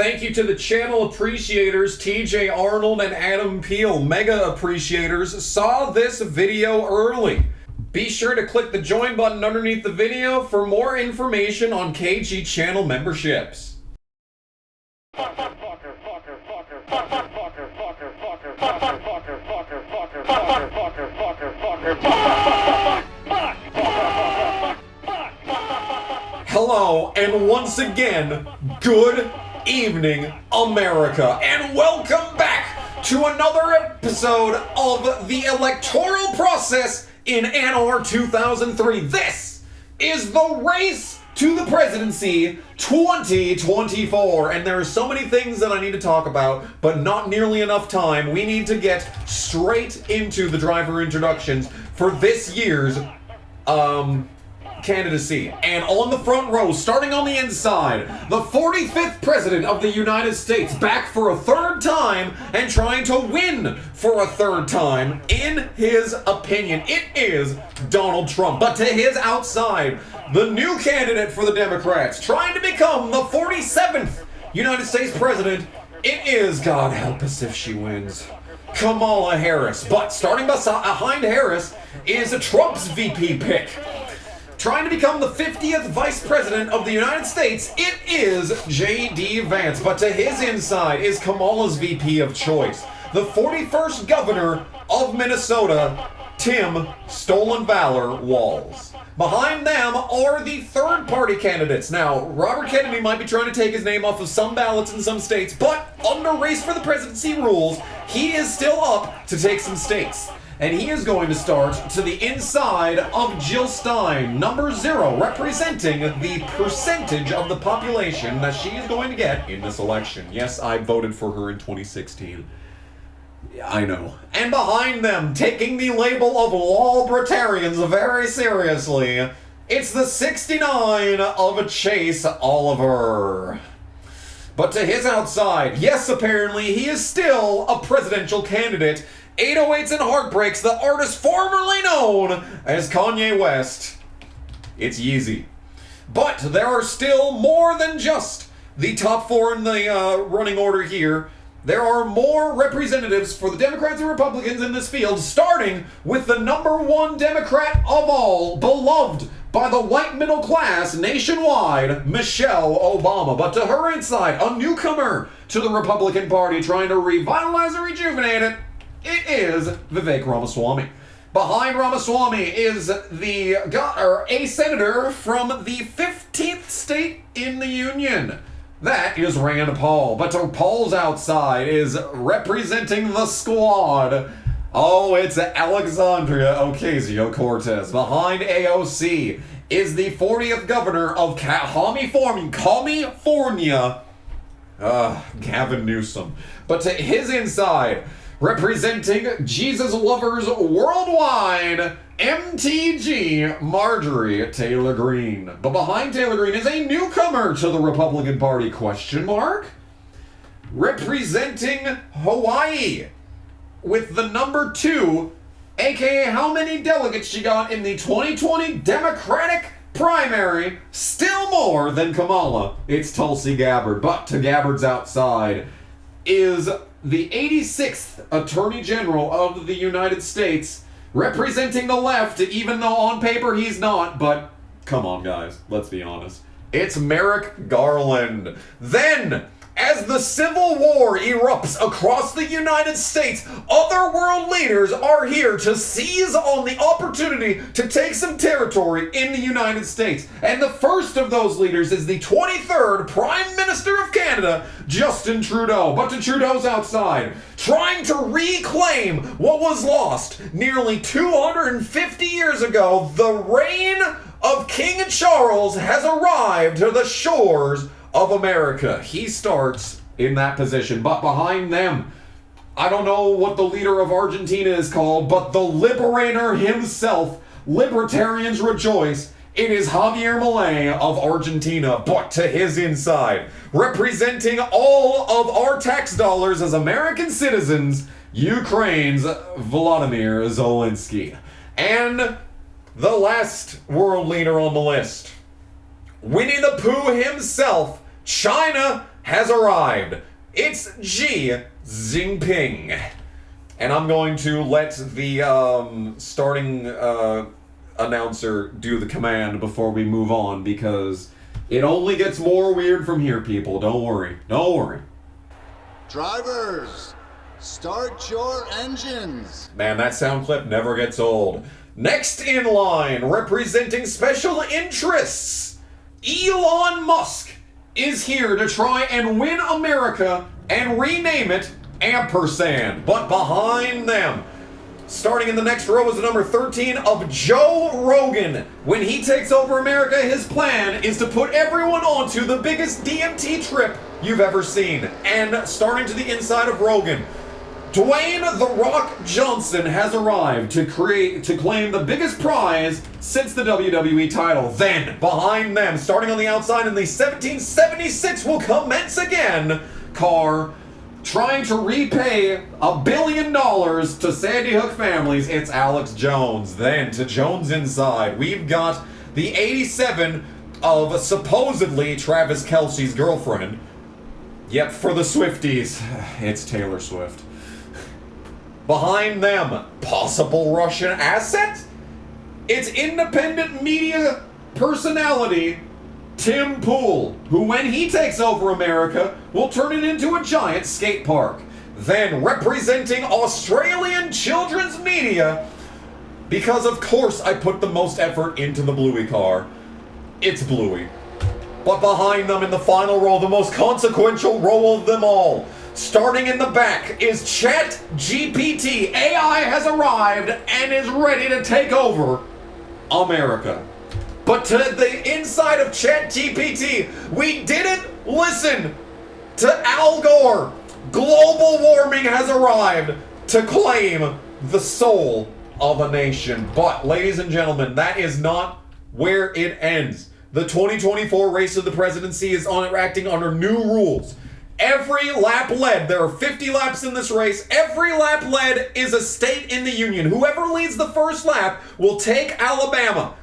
Thank you to the channel appreciators, TJ Arnold and Adam Pehl. Mega appreciators saw this video early. Be sure to click the join button underneath the video for more information on KG channel memberships. Hello, and once again, good evening, America, and welcome back to another episode of the electoral process in NR2003. This is the race to the presidency 2024, and there are so many things that I need to talk about, but not nearly enough time. We need to get straight into the driver introductions for this year's candidacy. And on the front row, starting on the inside, the 45th president of the United States, back for a third time and trying to win for a third time. In his opinion, it is Donald Trump. But to his outside, the new candidate for the Democrats, trying to become the 47th United States president, it is, God help us if she wins, Kamala Harris. But starting behind Harris is Trump's VP pick. Trying to become the 50th Vice President of the United States, it is J.D. Vance. But to his inside is Kamala's VP of choice, the 41st Governor of Minnesota, Tim Stolen Valor Walz. Behind them are the third-party candidates. Now, Robert Kennedy might be trying to take his name off of some ballots in some states, but under race for the presidency rules, he is still up to take some states. And he is going to start to the inside of Jill Stein, number 0, representing the percentage of the population that she is going to get in this election. Yes, I voted for her in 2016. I know. And behind them, taking the label of Lawbritarians very seriously, it's the 69 of Chase Oliver. But to his outside, yes, apparently, he is still a presidential candidate. 808s and Heartbreaks, the artist formerly known as Kanye West. It's Yeezy. But there are still more than just the top 4 in the running order here. There are more representatives for the Democrats and Republicans in this field, starting with the number 1 Democrat of all, beloved by the white middle class nationwide, Michelle Obama. But to her inside, a newcomer to the Republican Party trying to revitalize and rejuvenate it, it is Vivek Ramaswamy. Behind Ramaswamy is a senator from the 15th state in the union. That is Rand Paul. But to Paul's outside is representing the squad. Oh, it's Alexandria Ocasio-Cortez. Behind AOC is the 40th governor of California, Gavin Newsom. But to his inside, representing Jesus lovers worldwide, MTG, Marjorie Taylor Greene. But behind Taylor Greene is a newcomer to the Republican Party, ? Representing Hawaii with the number 2, aka how many delegates she got in the 2020 Democratic primary, still more than Kamala, it's Tulsi Gabbard. But to Gabbard's outside is the 86th Attorney General of the United States, representing the left, even though on paper he's not, but come on guys, let's be honest. It's Merrick Garland. Then, as the Civil War erupts across the United States, other world leaders are here to seize on the opportunity to take some territory in the United States. And the first of those leaders is the 23rd Prime Minister of Canada, Justin Trudeau. But to Trudeau's outside, trying to reclaim what was lost nearly 250 years ago, the reign of King Charles has arrived to the shores of America. He starts in that position. But behind them, I don't know what the leader of Argentina is called, but the liberator himself, libertarians rejoice, it is Javier Milei of Argentina. But to his inside, representing all of our tax dollars as American citizens, Ukraine's Volodymyr Zelensky. And the last world leader on the list, Winnie the Pooh himself, China has arrived. It's Xi Jinping. And I'm going to let the starting announcer do the command before we move on, because it only gets more weird from here, people. Don't worry. Don't worry. Drivers, start your engines. Man, that sound clip never gets old. Next in line, representing special interests, Elon Musk is here to try and win America and rename it ampersand. But behind them, starting in the next row, is the number 13 of Joe Rogan. When he takes over America, his plan is to put everyone onto the biggest DMT trip you've ever seen. And starting to the inside of Rogan, Dwayne "The Rock" Johnson has arrived to claim the biggest prize since the WWE title. Then, behind them, starting on the outside in the 1776 will commence again car, trying to repay $1 billion to Sandy Hook families, it's Alex Jones. Then, to Jones' inside, we've got the 87 of supposedly Travis Kelce's girlfriend. Yep, for the Swifties, it's Taylor Swift. Behind them, possible Russian asset? It's independent media personality Tim Pool, who when he takes over America will turn it into a giant skate park. Then, representing Australian children's media, because of course I put the most effort into the Bluey car, it's Bluey. But behind them in the final row, the most consequential row of them all, starting in the back, is ChatGPT. AI has arrived and is ready to take over America. But to the inside of ChatGPT, we didn't listen to Al Gore. Global warming has arrived to claim the soul of a nation. But, ladies and gentlemen, that is not where it ends. The 2024 race to the presidency is acting under new rules. Every lap led, there are 50 laps in this race, every lap led is a state in the union. Whoever leads the first lap will take Alabama.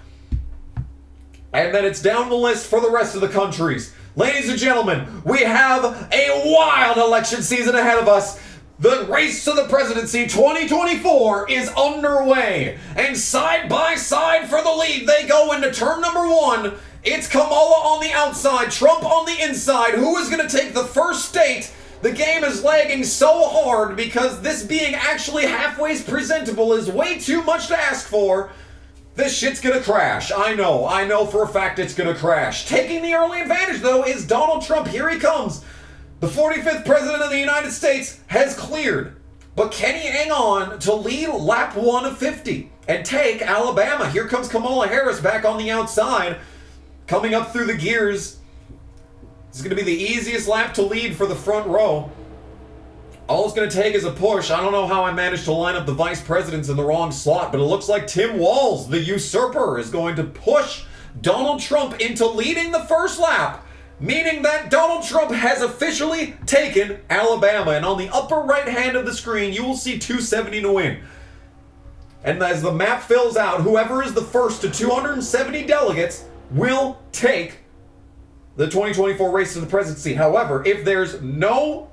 And then it's down the list for the rest of the countries. Ladies and gentlemen, we have a wild election season ahead of us. The race to the presidency 2024 is underway. And side by side for the lead, they go into turn number 1. It's Kamala on the outside, Trump on the inside. Who is going to take the first state? The game is lagging so hard because this being actually halfway presentable is way too much to ask for. This shit's gonna crash. I know for a fact it's gonna crash. Taking the early advantage, though, is Donald Trump. Here he comes. The 45th president of the United States has cleared. But can he hang on to lead lap 1 of 50 and take Alabama? Here comes Kamala Harris back on the outside, coming up through the gears. This is gonna be the easiest lap to lead for the front row. All it's going to take is a push. I don't know how I managed to line up the vice presidents in the wrong slot, but it looks like Tim Walz, the usurper, is going to push Donald Trump into leading the first lap, meaning that Donald Trump has officially taken Alabama. And on the upper right hand of the screen, you will see 270 to win. And as the map fills out, whoever is the first to 270 delegates will take the 2024 race to the presidency. However, if there's no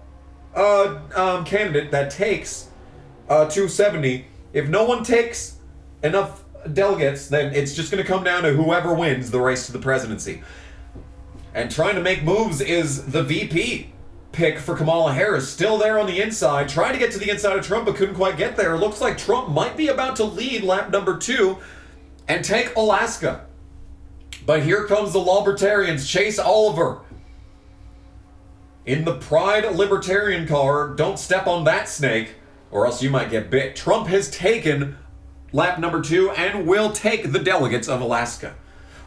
candidate that takes 270, if no one takes enough delegates, then it's just going to come down to whoever wins the race to the presidency. And trying to make moves is the VP pick for Kamala Harris, still there on the inside, trying to get to the inside of Trump but couldn't quite get there. It looks like Trump might be about to lead lap number 2 and take Alaska. But here comes the Libertarians, Chase Oliver in the Pride Libertarian car. Don't step on that snake or else you might get bit. Trump has taken lap number 2 and will take the delegates of Alaska.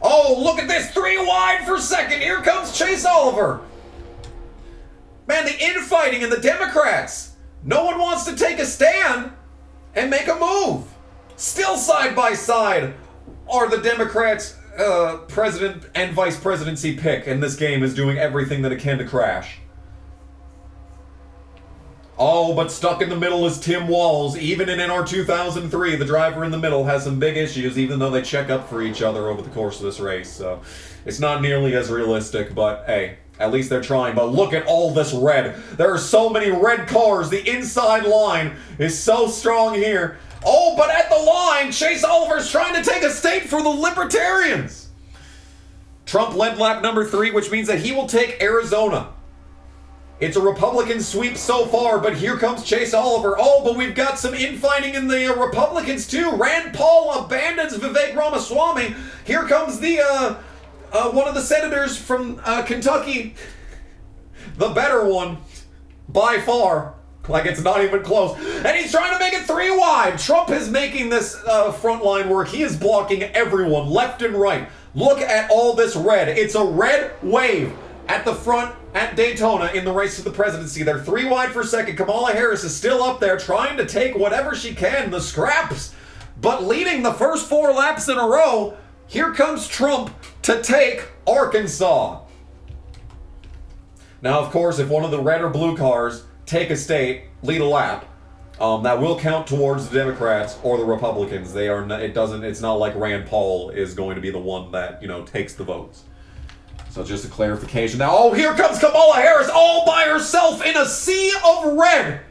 Oh, look at this, 3 wide for second. Here comes Chase Oliver. Man, the infighting in the Democrats. No one wants to take a stand and make a move. Still side by side are the Democrats' president and vice presidency pick, and this game is doing everything that it can to crash. Oh, but stuck in the middle is Tim Walz. Even in NR2003, the driver in the middle has some big issues, even though they check up for each other over the course of this race. So it's not nearly as realistic, but hey, At least they're trying, but look at all this red. There are so many red cars. The inside line is so strong here. Oh, but at the line, Chase Oliver's trying to take a state for the Libertarians. Trump led lap number 3, which means that he will take Arizona. It's a Republican sweep so far, but here comes Chase Oliver. Oh, but we've got some infighting in the Republicans too. Rand Paul abandons Vivek Ramaswamy. Here comes the one of the senators from Kentucky, the better one by far. Like it's not even close. And he's trying to make it 3 wide. Trump is making this front line work. He is blocking everyone left and right. Look at all this red. It's a red wave at the front at Daytona in the race to the presidency. They're 3 wide for second. Kamala Harris is still up there trying to take whatever she can, the scraps. But leading the first 4 laps in a row, here comes Trump to take Arkansas. Now, of course, if one of the red or blue cars take a state, lead a lap, that will count towards the Democrats or the Republicans. They are not, it's not like Rand Paul is going to be the one that, takes the votes. So just a clarification. Now, oh, here comes Kamala Harris all by herself in a sea of red.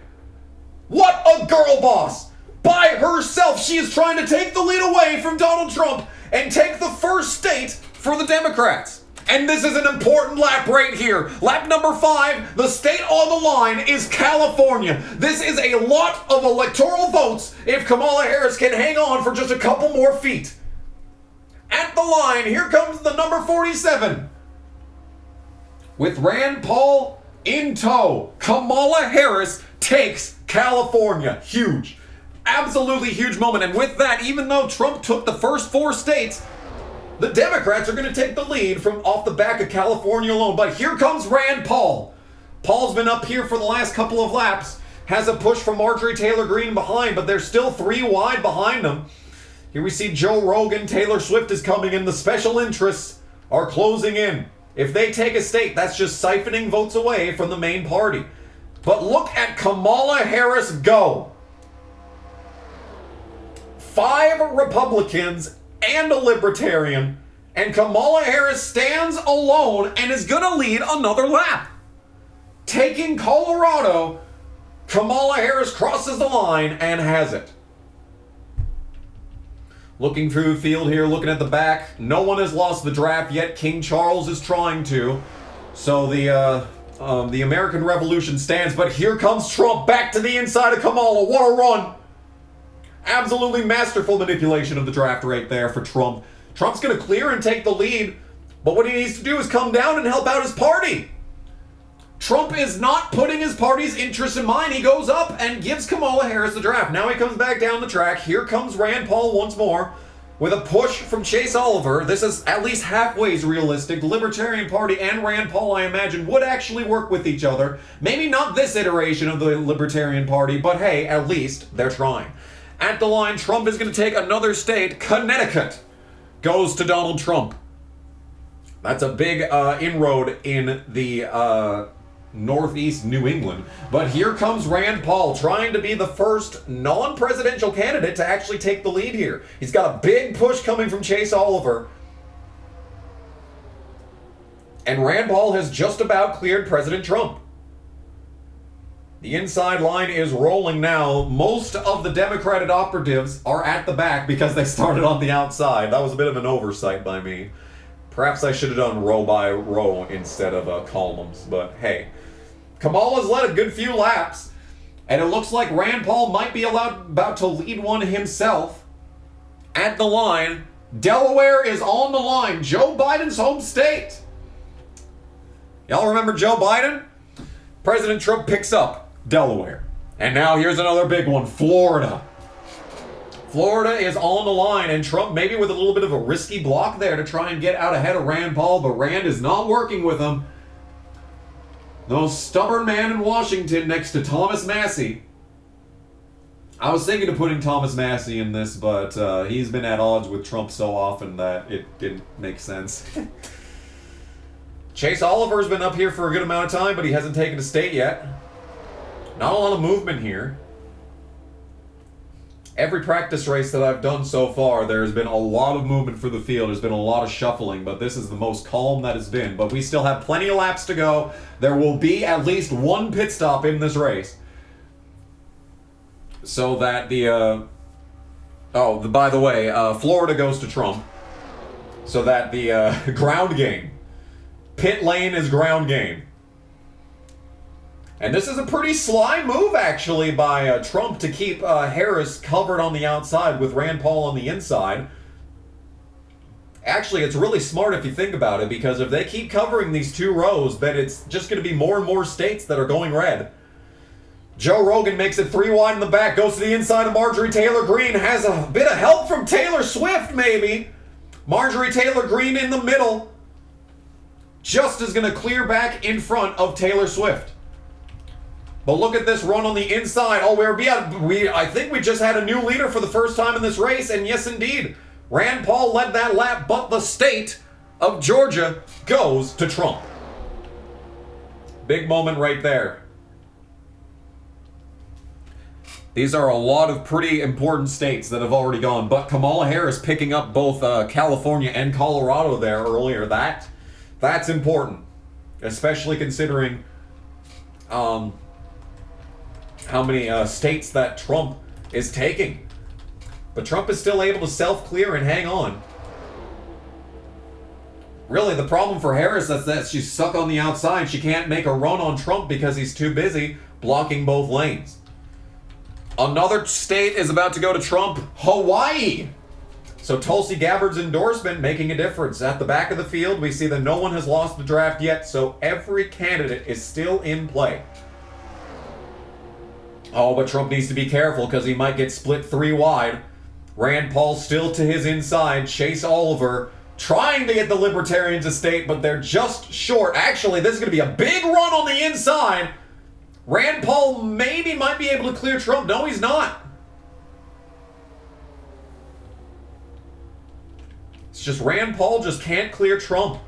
What a girl boss. By herself, she is trying to take the lead away from Donald Trump and take the first state for the Democrats. And this is an important lap right here. Lap number 5, the state on the line is California. This is a lot of electoral votes if Kamala Harris can hang on for just a couple more feet. At the line, here comes the number 47. With Rand Paul in tow, Kamala Harris takes California. Huge. Absolutely huge moment. And with that, even though Trump took the first 4 states, the Democrats are going to take the lead from off the back of California alone. But here comes Rand Paul. Paul's been up here for the last couple of laps. Has a push from Marjorie Taylor Greene behind, but they're still 3 wide behind him. Here we see Joe Rogan. Taylor Swift is coming in. The special interests are closing in. If they take a state, that's just siphoning votes away from the main party. But look at Kamala Harris go. 5 Republicans and a Libertarian, and Kamala Harris stands alone and is going to lead another lap. Taking Colorado, Kamala Harris crosses the line and has it. Looking through the field here, looking at the back. No one has lost the draft yet. King Charles is trying to. So the American Revolution stands, but here comes Trump back to the inside of Kamala. What a run. Absolutely masterful manipulation of the draft right there for Trump. Trump's going to clear and take the lead, but what he needs to do is come down and help out his party. Trump is not putting his party's interests in mind. He goes up and gives Kamala Harris the draft. Now he comes back down the track. Here comes Rand Paul once more with a push from Chase Oliver. This is at least halfway realistic. The Libertarian Party and Rand Paul, I imagine, would actually work with each other. Maybe not this iteration of the Libertarian Party, but hey, at least they're trying. At the line, Trump is going to take another state. Connecticut goes to Donald Trump. That's a big inroad in the Northeast New England. But here comes Rand Paul trying to be the first non-presidential candidate to actually take the lead here. He's got a big push coming from Chase Oliver. And Rand Paul has just about cleared President Trump. The inside line is rolling now. Most of the Democratic operatives are at the back because they started on the outside. That was a bit of an oversight by me. Perhaps I should have done row by row instead of columns, but hey. Kamala's led a good few laps, and it looks like Rand Paul might be about to lead one himself. At the line, Delaware is on the line. Joe Biden's home state. Y'all remember Joe Biden? President Trump picks up Delaware. And now here's another big one, Florida. Florida is on the line, and Trump maybe with a little bit of a risky block there to try and get out ahead of Rand Paul, but Rand is not working with him. No stubborn man in Washington next to Thomas Massie. I was thinking of putting Thomas Massie in this, but he's been at odds with Trump so often that it didn't make sense. Chase Oliver's been up here for a good amount of time, but he hasn't taken a state yet. Not a lot of movement here. Every practice race that I've done so far, there's been a lot of movement for the field. There's been a lot of shuffling, but this is the most calm that it's been. But we still have plenty of laps to go. There will be at least one pit stop in this race. So that by the way, Florida goes to Trump. So that the ground game. Pit lane is ground game. And this is a pretty sly move, actually, by Trump to keep Harris covered on the outside with Rand Paul on the inside. Actually, it's really smart if you think about it, because if they keep covering these two rows, then it's just going to be more and more states that are going red. Joe Rogan makes it 3 wide in the back, goes to the inside of Marjorie Taylor Greene, has a bit of help from Taylor Swift, maybe. Marjorie Taylor Greene in the middle. Just is going to clear back in front of Taylor Swift. But look at this run on the inside. Oh, I think we just had a new leader for the first time in this race. And yes, indeed, Rand Paul led that lap, but the state of Georgia goes to Trump. Big moment right there. These are a lot of pretty important states that have already gone. But Kamala Harris picking up both California and Colorado there earlier. That's important. Especially considering how many states that Trump is taking. But Trump is still able to self-clear and hang on. Really, the problem for Harris is that she's stuck on the outside. She can't make a run on Trump because he's too busy blocking both lanes. Another state is about to go to Trump, Hawaii. So Tulsi Gabbard's endorsement making a difference. At the back of the field, we see that no one has lost the draft yet, so every candidate is still in play. Oh, but Trump needs to be careful because he might get split 3 wide. Rand Paul still to his inside. Chase Oliver trying to get the Libertarians a state, but they're just short. Actually, this is going to be a big run on the inside. Rand Paul might be able to clear Trump. No, he's not. It's just Rand Paul just can't clear Trump.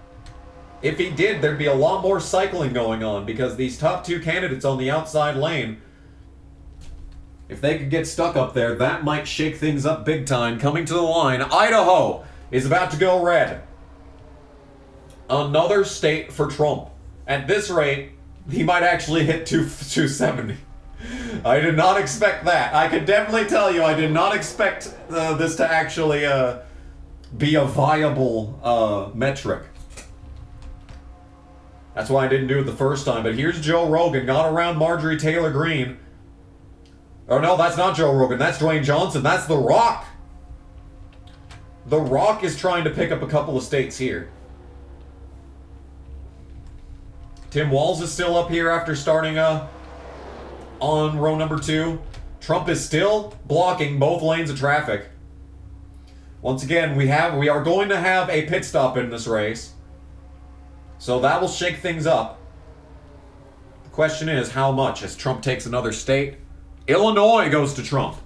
If he did, there'd be a lot more cycling going on because these top 2 candidates on the outside lane, if they could get stuck up there, that might shake things up big time. Coming to the line, Idaho is about to go red. Another state for Trump. At this rate, he might actually hit 270. I did not expect that. I can definitely tell you I did not expect this to actually be a viable metric. That's why I didn't do it the first time. But here's Joe Rogan, got around Marjorie Taylor Greene. Oh no, that's not Joe Rogan. That's Dwayne Johnson. That's The Rock. The Rock is trying to pick up a couple of states here. Tim Walz is still up here after starting on row number 2. Trump is still blocking both lanes of traffic. Once again, we are going to have a pit stop in this race. So that will shake things up. The question is how much as Trump takes another state. Illinois goes to Trump.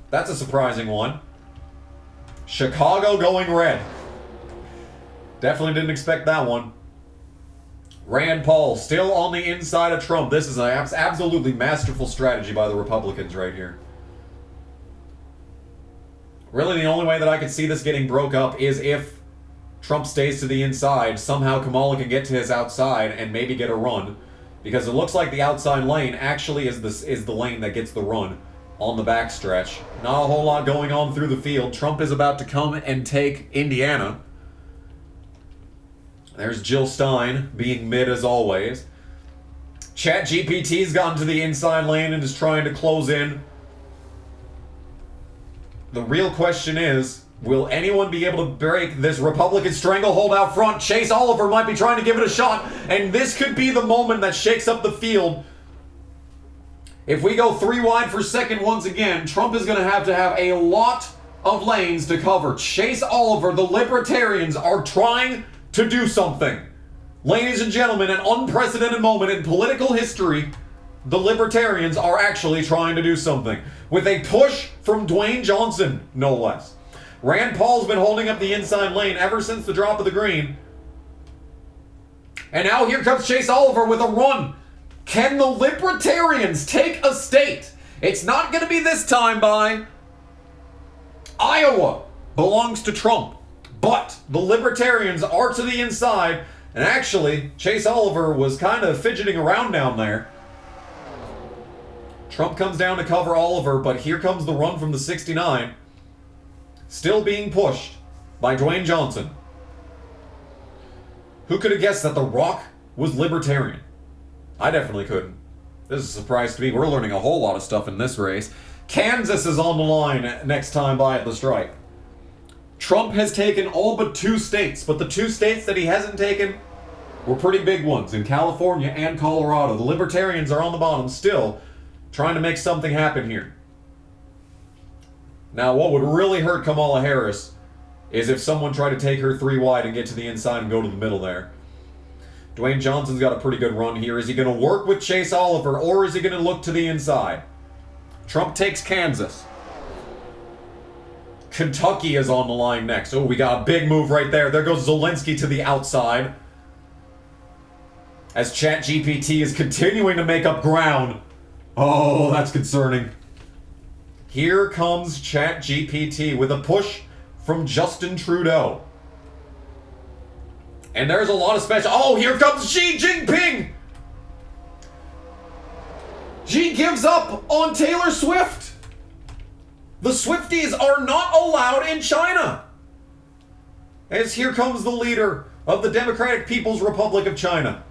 That's a surprising one. Chicago going red. Definitely didn't expect that one. Rand Paul still on the inside of Trump. This is an absolutely masterful strategy by the Republicans right here. Really, the only way that I could see this getting broke up is if Trump stays to the inside. Somehow Kamala can get to his outside and maybe get a run. Because it looks like the outside lane actually is the lane that gets the run on the backstretch. Not a whole lot going on through the field. Trump is about to come and take Indiana. There's Jill Stein being mid as always. ChatGPT's gotten to the inside lane and is trying to close in. The real question is, will anyone be able to break this Republican stranglehold out front? Chase Oliver might be trying to give it a shot, and this could be the moment that shakes up the field. If we go 3 wide for second once again, Trump is going to have a lot of lanes to cover. Chase Oliver, the Libertarians, are trying to do something. Ladies and gentlemen, an unprecedented moment in political history. The Libertarians are actually trying to do something. With a push from Dwayne Johnson, no less. Rand Paul's been holding up the inside lane ever since the drop of the green. And now here comes Chase Oliver with a run. Can the Libertarians take a state? It's not going to be this time by Iowa belongs to Trump, but the Libertarians are to the inside, and actually, Chase Oliver was kind of fidgeting around down there. Trump comes down to cover Oliver, but here comes the run from the 69. Still being pushed by Dwayne Johnson. Who could have guessed that The Rock was Libertarian? I definitely couldn't. This is a surprise to me. We're learning a whole lot of stuff in this race. Kansas is on the line next time by at the stripe. Trump has taken all but 2 states, but the 2 states that he hasn't taken were pretty big ones in California and Colorado. The Libertarians are on the bottom still, trying to make something happen here. Now, what would really hurt Kamala Harris is if someone tried to take her 3 wide and get to the inside and go to the middle there. Dwayne Johnson's got a pretty good run here. Is he going to work with Chase Oliver, or is he going to look to the inside? Trump takes Kansas. Kentucky is on the line next. Oh, we got a big move right there. There goes Zelensky to the outside. As ChatGPT is continuing to make up ground. Oh, that's concerning. Here comes ChatGPT with a push from Justin Trudeau. And there's a lot of special... Oh, here comes Xi Jinping! Xi gives up on Taylor Swift. The Swifties are not allowed in China. As here comes the leader of the Democratic People's Republic of China.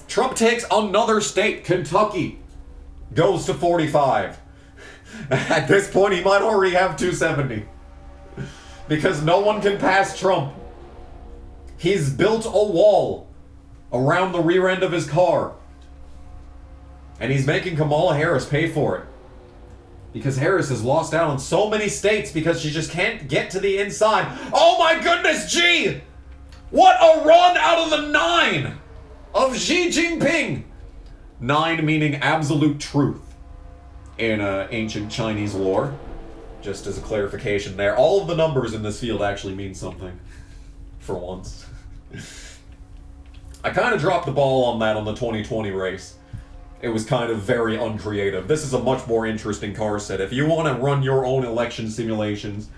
Trump takes another state, Kentucky. Goes to 45. At this point, he might already have 270. Because no one can pass Trump. He's built a wall around the rear end of his car. And he's making Kamala Harris pay for it. Because Harris has lost out on so many states because she just can't get to the inside. Oh my goodness, Xi! What a run out of the 9 of Xi Jinping! 9 meaning absolute truth in ancient Chinese lore. Just as a clarification there. All of the numbers in this field actually mean something. For once. I kind of dropped the ball on that on the 2020 race. It was kind of very uncreative. This is a much more interesting car set. If you want to run your own election simulations,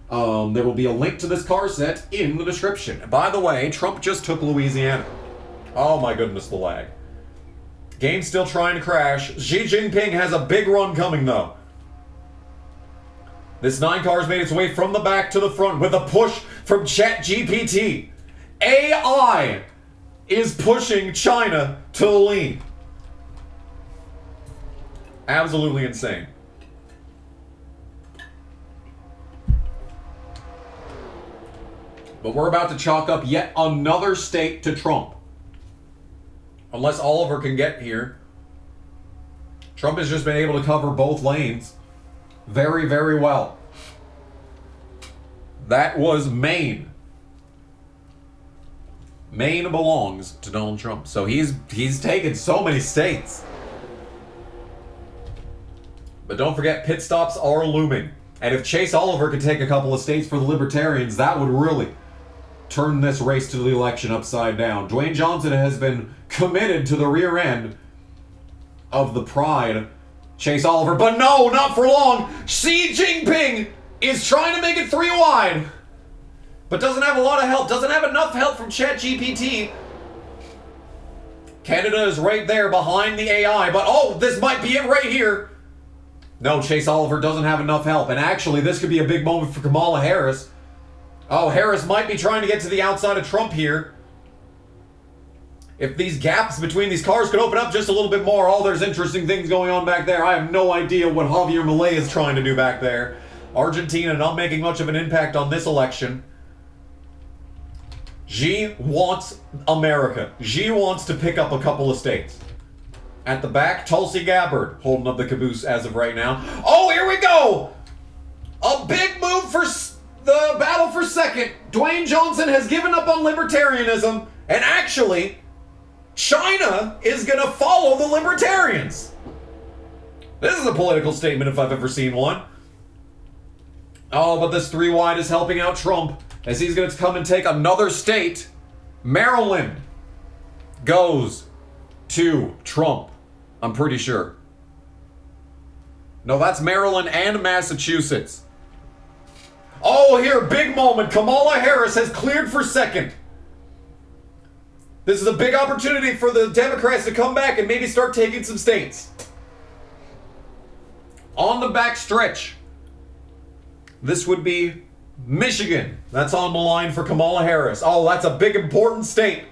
there will be a link to this car set in the description. By the way, Trump just took Louisiana. Oh my goodness, the lag. Game's still trying to crash. Xi Jinping has a big run coming, though. This 9 car's made its way from the back to the front with a push from ChatGPT. AI is pushing China to the lead. Absolutely insane. But we're about to chalk up yet another state to Trump. Unless Oliver can get here. Trump has just been able to cover both lanes very, very well. That was Maine. Maine belongs to Donald Trump. So he's taken so many states. But don't forget, pit stops are looming. And if Chase Oliver could take a couple of states for the Libertarians, that would really turn this race to the election upside down. Dwayne Johnson has been committed to the rear end of the pride Chase Oliver. But no, not for long. Xi Jinping is trying to make it 3 wide. But doesn't have a lot of help. Doesn't have enough help from ChatGPT. Canada is right there behind the AI. But oh, this might be it right here. No, Chase Oliver doesn't have enough help. And actually, this could be a big moment for Kamala Harris. Oh, Harris might be trying to get to the outside of Trump here. If these gaps between these cars could open up just a little bit more. Oh, there's interesting things going on back there. I have no idea what Javier Milei is trying to do back there. Argentina not making much of an impact on this election. Xi wants America. Xi wants to pick up a couple of states. At the back, Tulsi Gabbard holding up the caboose as of right now. Oh, here we go! A big move for the battle for second. Dwayne Johnson has given up on libertarianism, and actually, China is going to follow the libertarians. This is a political statement if I've ever seen one. Oh, but this 3 wide is helping out Trump as he's going to come and take another state. Maryland goes to Trump, I'm pretty sure. No, that's Maryland and Massachusetts. Oh, here, big moment. Kamala Harris has cleared for second. This is a big opportunity for the Democrats to come back and maybe start taking some states. On the back stretch, this would be Michigan. That's on the line for Kamala Harris. Oh, that's a big, important state.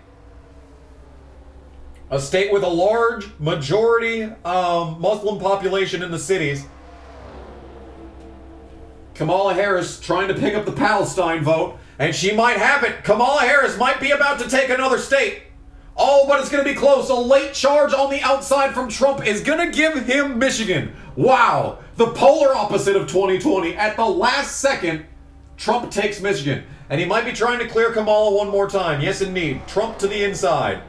A state with a large majority Muslim population in the cities. Kamala Harris trying to pick up the Palestine vote, and she might have it. Kamala Harris might be about to take another state. Oh, but it's going to be close. A late charge on the outside from Trump is going to give him Michigan. Wow. The polar opposite of 2020. At the last second, Trump takes Michigan. And he might be trying to clear Kamala one more time. Yes, indeed. Trump to the inside.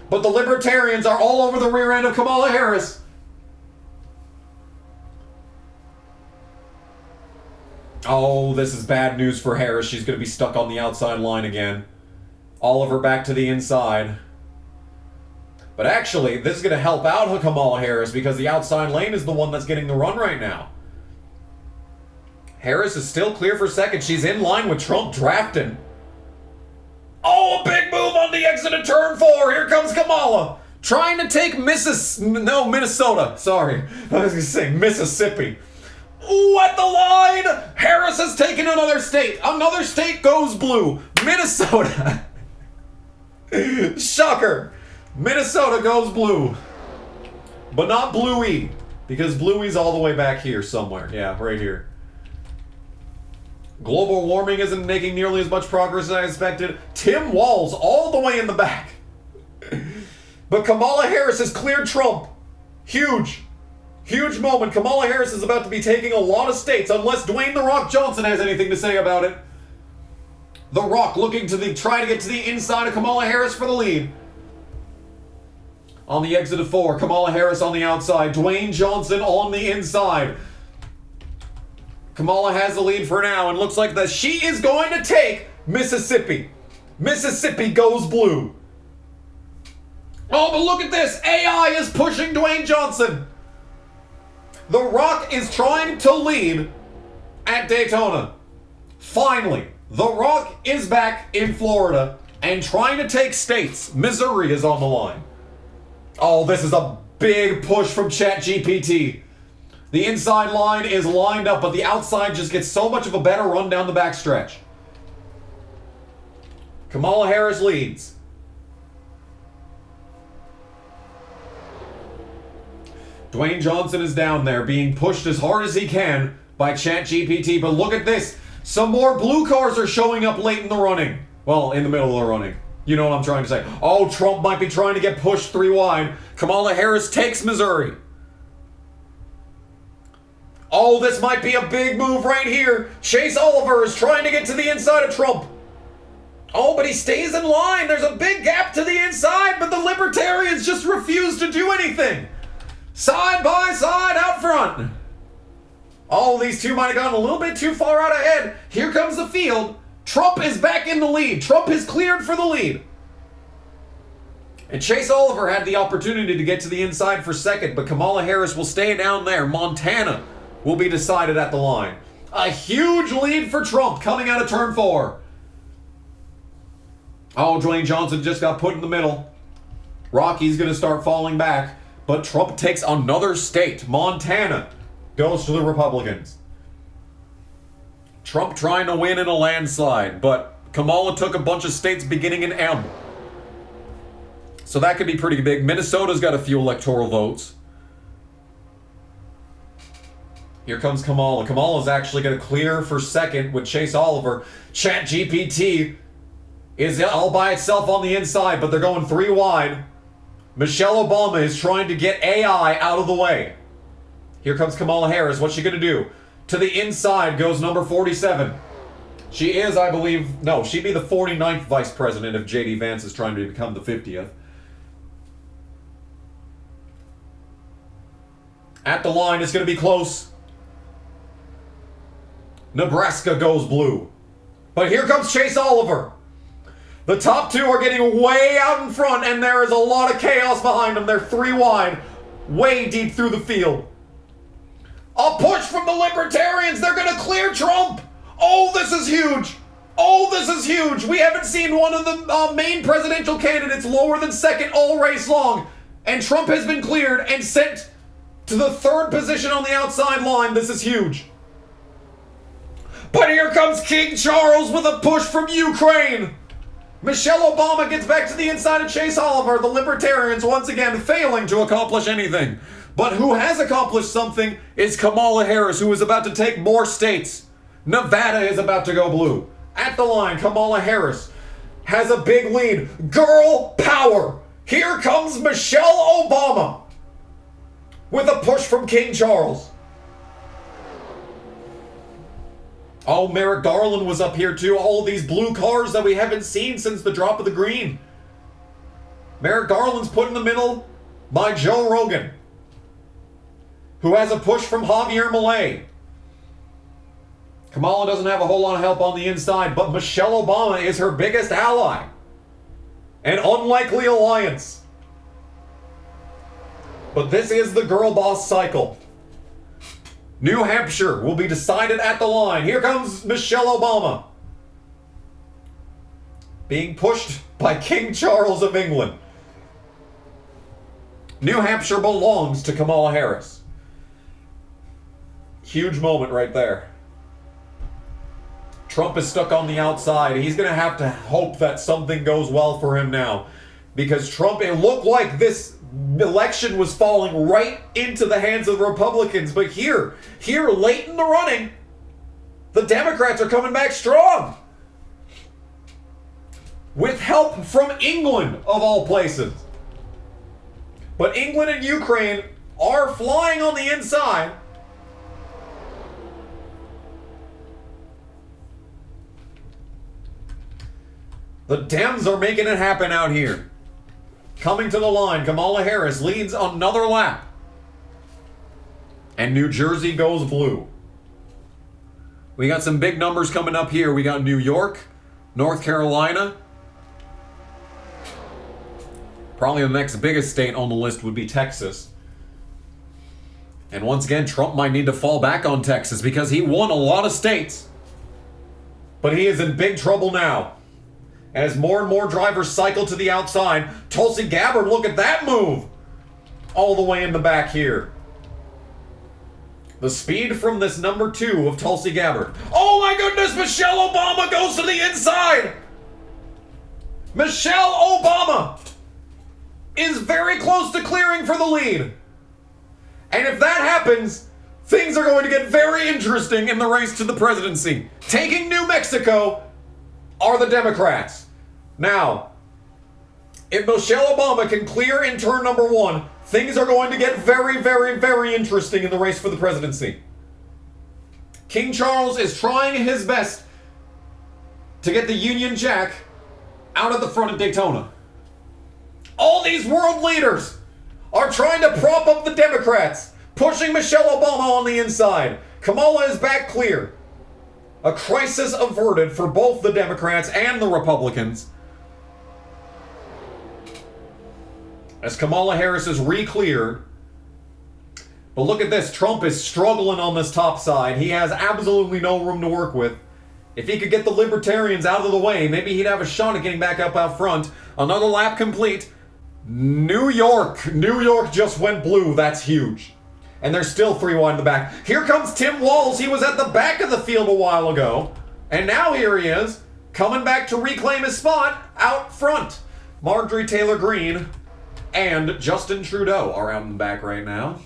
But the libertarians are all over the rear end of Kamala Harris. Oh, this is bad news for Harris. She's going to be stuck on the outside line again. Oliver back to the inside. But actually, this is going to help out Kamala Harris because the outside lane is the one that's getting the run right now. Harris is still clear for second. She's in line with Trump drafting. Oh, a big move on the exit of turn 4. Here comes Kamala. Trying to take Minnesota. Sorry. I was going to say Mississippi. Ooh, at the line. Harris has taken another state. Another state goes blue. Minnesota. Shocker. Minnesota goes blue. But not bluey. Because bluey's all the way back here somewhere. Yeah, right here. Global warming isn't making nearly as much progress as I expected. Tim Walz all the way in the back. But Kamala Harris has cleared Trump. Huge. Huge moment. Kamala Harris is about to be taking a lot of states unless Dwayne "The Rock" Johnson has anything to say about it. The Rock looking to try to get to the inside of Kamala Harris for the lead. On the exit of 4, Kamala Harris on the outside. Dwayne Johnson on the inside. Kamala has the lead for now and looks like that she is going to take Mississippi. Mississippi goes blue. Oh, but look at this. AI is pushing Dwayne Johnson. The Rock is trying to lead at Daytona. Finally, The Rock is back in Florida and trying to take states. Missouri is on the line. Oh, this is a big push from ChatGPT. The inside line is lined up, but the outside just gets so much of a better run down the backstretch. Kamala Harris leads. Dwayne Johnson is down there being pushed as hard as he can by ChatGPT, but look at this. Some more blue cars are showing up late in the running. Well, in the middle of the running. You know what I'm trying to say. Oh, Trump might be trying to get pushed 3 wide. Kamala Harris takes Missouri. Oh, this might be a big move right here. Chase Oliver is trying to get to the inside of Trump. Oh, but he stays in line. There's a big gap to the inside, but the libertarians just refuse to do anything. Side by side out front. Oh, these two might have gone a little bit too far out ahead. Here comes the field. Trump is back in the lead. Trump is cleared for the lead. And Chase Oliver had the opportunity to get to the inside for second, but Kamala Harris will stay down there. Montana will be decided at the line. A huge lead for Trump coming out of turn 4. Oh, Dwayne Johnson just got put in the middle. Rocky's going to start falling back, but Trump takes another state. Montana goes to the Republicans. Trump trying to win in a landslide, but Kamala took a bunch of states beginning in M. So that could be pretty big. Minnesota's got a few electoral votes. Here comes Kamala. Kamala's actually going to clear for second with Chase Oliver. ChatGPT is all by itself on the inside, but they're going 3 wide. Michelle Obama is trying to get AI out of the way. Here comes Kamala Harris. What's she going to do? To the inside goes number 47. She is, I believe, no, she'd be the 49th vice president if J.D. Vance is trying to become the 50th. At the line, it's going to be close. Nebraska goes blue. But here comes Chase Oliver. The top 2 are getting way out in front, and there is a lot of chaos behind them. They're 3 wide, way deep through the field. A push from the libertarians. They're going to clear Trump. Oh, this is huge! Oh, this is huge! We haven't seen one of the main presidential candidates lower than second all race long. And Trump has been cleared and sent to the third position on the outside line. This is huge. But here comes King Charles with a push from Ukraine. Michelle Obama gets back to the inside of Chase Oliver. The Libertarians once again failing to accomplish anything. But who has accomplished something is Kamala Harris, who is about to take more states. Nevada is about to go blue. At the line, Kamala Harris has a big lead. Girl power. Here comes Michelle Obama with a push from King Charles. Oh, Merrick Garland was up here too. All these blue cars that we haven't seen since the drop of the green. Merrick Garland's put in the middle by Joe Rogan, who has a push from Javier Milei. Kamala doesn't have a whole lot of help on the inside, but Michelle Obama is her biggest ally. An unlikely alliance. But this is the girl boss cycle. New Hampshire will be decided at the line. Here comes Michelle Obama, being pushed by King Charles of England. New Hampshire belongs to Kamala Harris. Huge moment right there. Trump is stuck on the outside. He's going to have to hope that something goes well for him now. Because Trump, it looked like this election was falling right into the hands of the Republicans. But here, late in the running, the Democrats are coming back strong. With help from England, of all places. But England and Ukraine are flying on the inside. The Dems are making it happen out here. Coming to the line, Kamala Harris leads another lap. And New Jersey goes blue. We got some big numbers coming up here. We got New York, North Carolina. Probably the next biggest state on the list would be Texas. And once again, Trump might need to fall back on Texas because he won a lot of states. But he is in big trouble now. As more and more drivers cycle to the outside, Tulsi Gabbard, look at that move! All the way in the back here. The speed from this number 2 of Tulsi Gabbard. Oh my goodness, Michelle Obama goes to the inside! Michelle Obama is very close to clearing for the lead. And if that happens, things are going to get very interesting in the race to the presidency. Taking New Mexico are the Democrats. Now, if Michelle Obama can clear in turn number 1, things are going to get very, very, very interesting in the race for the presidency. King Charles is trying his best to get the Union Jack out of the front of Daytona. All these world leaders are trying to prop up the Democrats, pushing Michelle Obama on the inside. Kamala is back clear. A crisis averted for both the Democrats and the Republicans. As Kamala Harris is re-cleared. But look at this. Trump is struggling on this top side. He has absolutely no room to work with. If he could get the Libertarians out of the way, maybe he'd have a shot at getting back up out front. Another lap complete. New York just went blue. That's huge. And there's still 3 wide in the back. Here comes Tim Walz. He was at the back of the field a while ago. And now here he is, coming back to reclaim his spot out front. Marjorie Taylor Greene and Justin Trudeau are out in the back right now,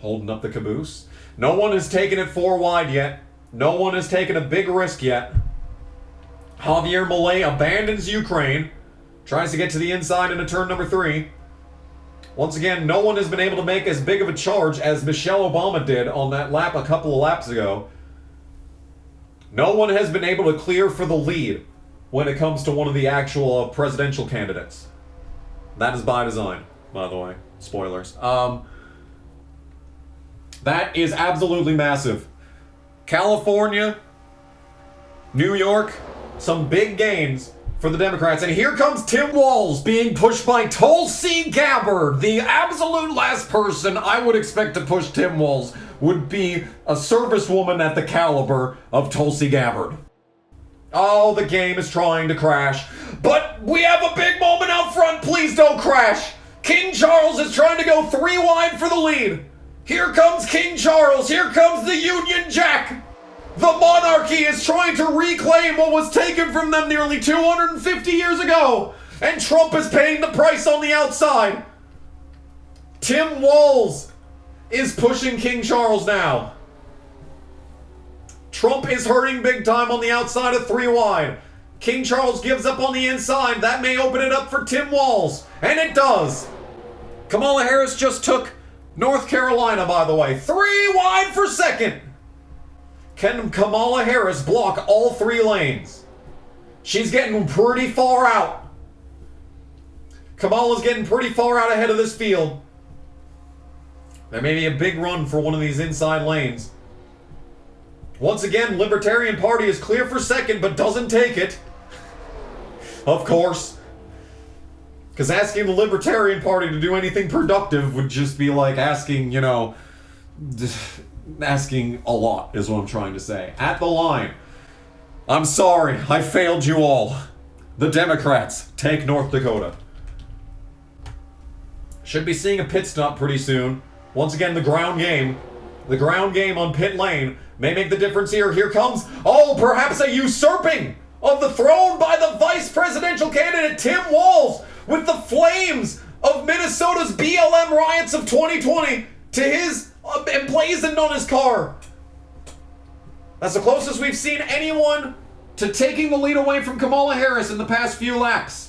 holding up the caboose. No one has taken it 4 wide yet. No one has taken a big risk yet. Javier Milei abandons Ukraine, tries to get to the inside into turn number 3. Once again, no one has been able to make as big of a charge as Michelle Obama did on that lap a couple of laps ago. No one has been able to clear for the lead when it comes to one of the actual presidential candidates. That is by design, by the way. Spoilers. That is absolutely massive. California, New York, some big gains for the Democrats. And here comes Tim Walz being pushed by Tulsi Gabbard, the absolute last person I would expect to push Tim Walz. would be a servicewoman at the caliber of Tulsi Gabbard. Oh, the game is trying to crash. But we have a big moment out front. Please don't crash. King Charles is trying to go 3 wide for the lead. Here comes King Charles. Here comes the Union Jack. The monarchy is trying to reclaim what was taken from them nearly 250 years ago. And Trump is paying the price on the outside. Tim Walz is pushing King Charles now. Trump is hurting big time on the outside of 3 wide. King Charles gives up on the inside. That may open it up for Tim Walz. And it does. Kamala Harris just took North Carolina, by the way. 3 wide for second. Can Kamala Harris block all 3 lanes? She's getting pretty far out. Kamala's getting pretty far out ahead of this field. There may be a big run for one of these inside lanes. Once again, Libertarian Party is clear for second, but doesn't take it. Of course. Because asking the Libertarian Party to do anything productive would just be like asking, you know, asking a lot is what I'm trying to say. At the line. I'm sorry, I failed you all. The Democrats take North Dakota. Should be seeing a pit stop pretty soon. Once again, the ground game. The ground game on pit lane may make the difference here. Here comes, oh, perhaps a usurping of the throne by the vice presidential candidate, Tim Walz, with the flames of Minnesota's BLM riots of 2020 to his emblazoned on his car. That's the closest we've seen anyone to taking the lead away from Kamala Harris in the past few laps.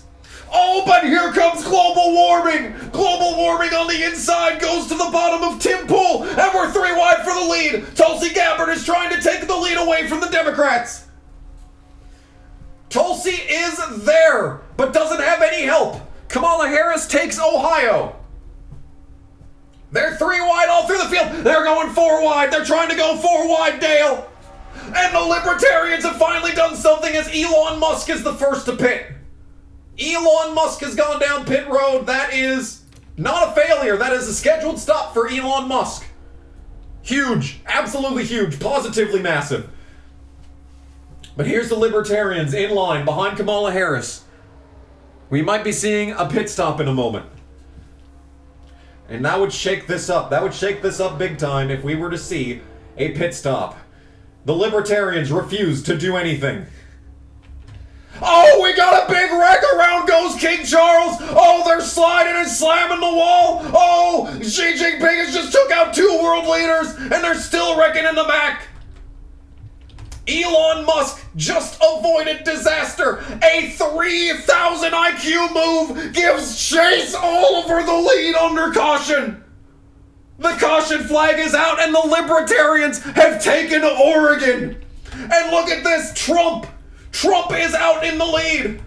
Oh, but here comes global warming! Global warming on the inside goes to the bottom of Tim Pool, and we're 3 wide for the lead. Tulsi Gabbard is trying to take the lead away from the Democrats. Tulsi is there, but doesn't have any help. Kamala Harris takes Ohio. They're 3 wide all through the field. They're going 4 wide. They're trying to go 4 wide, Dale. And the Libertarians have finally done something as Elon Musk is the first to pit. Elon Musk has gone down pit road. That is not a failure. That is a scheduled stop for Elon Musk. Huge. Absolutely huge. Positively massive. But here's the Libertarians in line behind Kamala Harris. We might be seeing a pit stop in a moment. And that would shake this up. That would shake this up big time if we were to see a pit stop. The Libertarians refuse to do anything. Oh, we got a big wreck. Around goes King Charles. Oh, they're sliding and slamming the wall. Oh, Xi Jinping has just took out 2 world leaders, and they're still wrecking in the back. Elon Musk just avoided disaster. A 3,000 IQ move gives Chase Oliver the lead under caution. The caution flag is out, and the Libertarians have taken Oregon. And look at this, Trump is out in the lead.